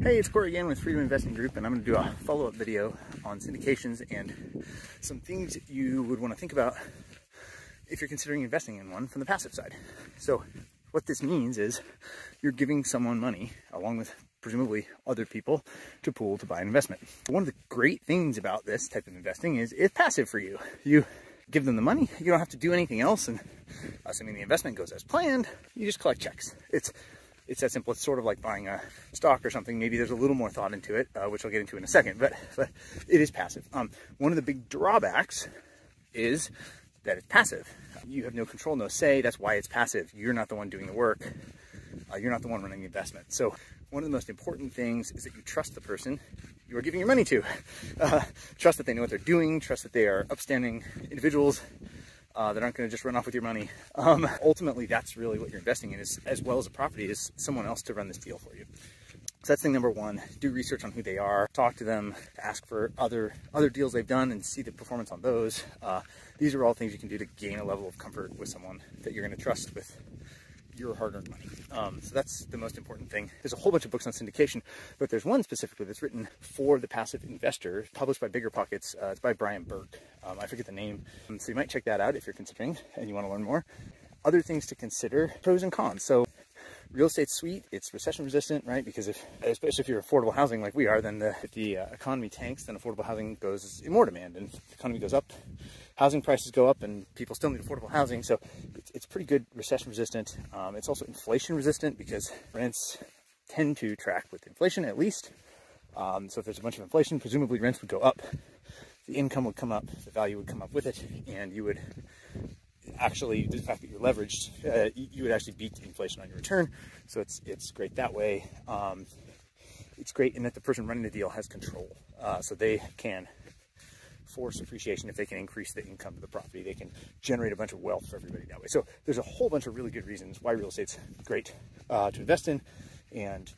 Hey, it's Corey again with Freedom Investing Group, and I'm going to do a follow-up video on syndications and some things you would want to think about if you're considering investing in one from the passive side. So what this means is you're giving someone money, along with presumably other people, to pool to buy an investment. One of the great things about this type of investing is it's passive for you. You give them the money, you don't have to do anything else, and assuming the investment goes as planned, you just collect checks. It's that simple. It's sort of like buying a stock or something. Maybe there's a little more thought into it, which I'll get into in a second, but it is passive. One of the big drawbacks is that it's passive. You have no control, no say. That's why it's passive. You're not the one doing the work. You're not the one running the investment. So one of the most important things is that you trust the person you are giving your money to. Trust that they know what they're doing. Trust that they are upstanding individuals that aren't going to just run off with your money. Ultimately, that's really what you're investing in, is, as well as a property, is someone else to run this deal for you. So that's thing number one. Do research on who they are, talk to them, ask for other deals they've done and see the performance on those. These are all things you can do to gain a level of comfort with someone that you're going to trust with your hard-earned money. So that's the most important thing. There's a whole bunch of books on syndication, but there's one specifically that's written for the passive investor, published by Bigger Pockets. It's by Brian Burke. I forget the name. So you might check that out if you're considering and you want to learn more. Other things to consider, pros and cons. So real estate's sweet, it's recession resistant, right? Because especially if you're affordable housing like we are, then if the economy tanks, then affordable housing goes in more demand, and if the economy goes up, housing prices go up, and people still need affordable housing. So it's pretty good recession resistant. It's also inflation resistant because rents tend to track with inflation at least. So if there's a bunch of inflation, presumably rents would go up, the income would come up, the value would come up with it, and you would actually, the fact that you're leveraged, you would actually beat inflation on your return. So it's great that way. It's great in that the person running the deal has control. So they can force appreciation if they can increase the income of the property. They can generate a bunch of wealth for everybody that way. So there's a whole bunch of really good reasons why real estate's great to invest in, and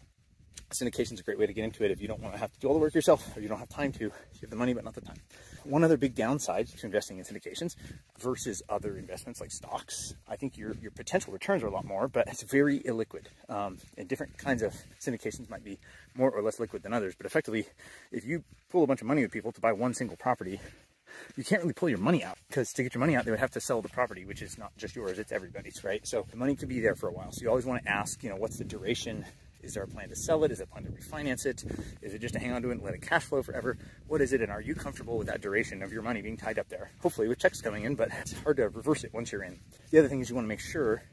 syndication is a great way to get into it if you don't want to have to do all the work yourself, or you don't have time to. You have the money but not the time. One other big downside to investing in syndications versus other investments like stocks, I think your potential returns are a lot more, but it's very illiquid. And different kinds of syndications might be more or less liquid than others, but effectively, if you pull a bunch of money with people to buy one single property, you can't really pull your money out, because to get your money out, they would have to sell the property, which is not just yours, it's everybody's, right? So the money could be there for a while. So you always want to ask, what's the duration? Is there a plan to sell it? Is there a plan to refinance it? Is it just to hang on to it and let it cash flow forever? What is it? And are you comfortable with that duration of your money being tied up there? Hopefully with checks coming in, but it's hard to reverse it once you're in. The other thing is you want to make sure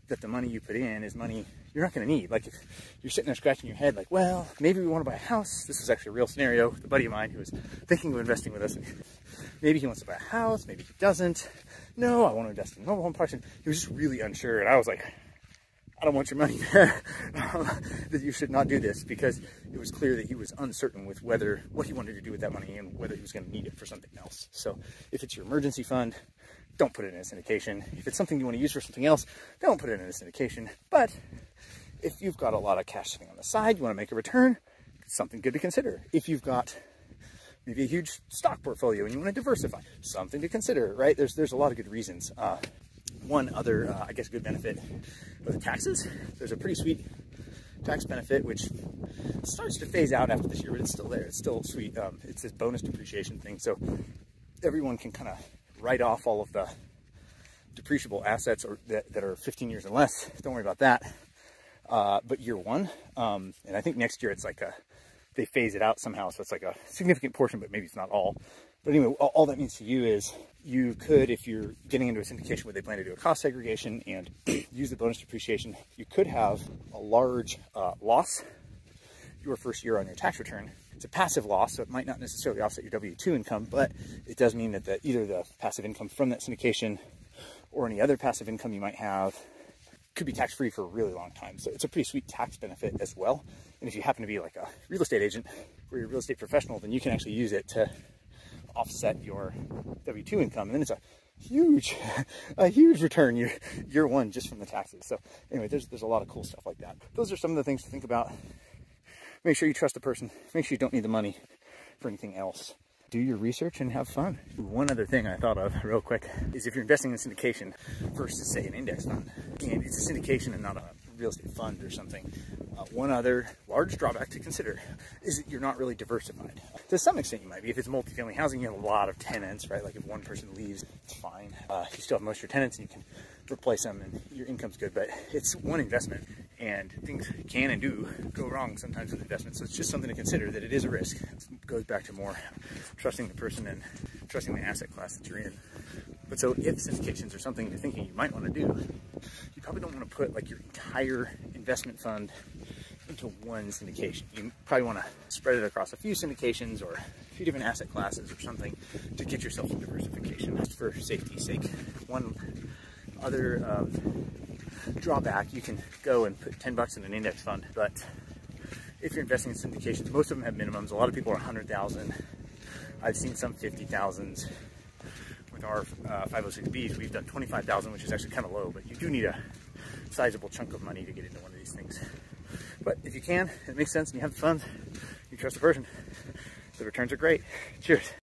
that the money you put in is money you're not going to need. Like if you're sitting there scratching your head like, well, maybe we want to buy a house. This was actually a real scenario with a buddy of mine who was thinking of investing with us. Maybe he wants to buy a house, maybe he doesn't. No, I want to invest in mobile home parks. He was just really unsure, and I was like, I don't want your money there. That you should not do this, because it was clear that he was uncertain with what he wanted to do with that money and whether he was going to need it for something else. So if it's your emergency fund, don't put it in a syndication. If it's something you want to use for something else, don't put it in a syndication. But if you've got a lot of cash sitting on the side, you want to make a return, it's something good to consider. If you've got maybe a huge stock portfolio and you want to diversify, something to consider, right? There's a lot of good reasons. One other, I guess, good benefit of the taxes. There's a pretty sweet tax benefit, which starts to phase out after this year, but it's still there. It's still sweet. It's this bonus depreciation thing. So everyone can kind of write off all of the depreciable assets that are 15 years and less. Don't worry about that. But year one, and I think next year it's like they phase it out somehow. So it's like a significant portion, but maybe it's not all. But anyway, all that means to you is you could, if you're getting into a syndication where they plan to do a cost segregation and use the bonus depreciation, you could have a large loss your first year on your tax return. It's a passive loss, so it might not necessarily offset your W-2 income, but it does mean that either the passive income from that syndication or any other passive income you might have could be tax-free for a really long time. So it's a pretty sweet tax benefit as well. And if you happen to be like a real estate agent or you're a real estate professional, then you can actually use it to offset your W-2 income, and then it's a huge return year one just from the taxes. So anyway, there's a lot of cool stuff like that. Those are some of the things to think about. Make sure you trust the person. Make sure you don't need the money for anything else. Do your research and have fun. One other thing I thought of real quick is if you're investing in syndication versus say an index fund, and it's a syndication and not a real estate fund or something. One other large drawback to consider is that you're not really diversified. To some extent you might be. If it's multifamily housing, you have a lot of tenants, right? Like if one person leaves, it's fine. You still have most of your tenants and you can replace them and your income's good, but it's one investment and things can and do go wrong sometimes with investments. So it's just something to consider, that it is a risk. It goes back to more trusting the person and trusting the asset class that you're in. But so if syndications are something you're thinking you might want to do, you probably don't want to put like your entire investment fund into one syndication. You probably want to spread it across a few syndications or a few different asset classes or something to get yourself some diversification. That's for safety's sake. One other drawback, you can go and put 10 bucks in an index fund, but if you're investing in syndications, most of them have minimums. A lot of people are 100,000. I've seen some 50,000s. With our 506Bs, we've done 25,000, which is actually kind of low, but you do need a sizable chunk of money to get into one of these things. But if you can, it makes sense, and you have the funds, you trust the person, the returns are great. Cheers.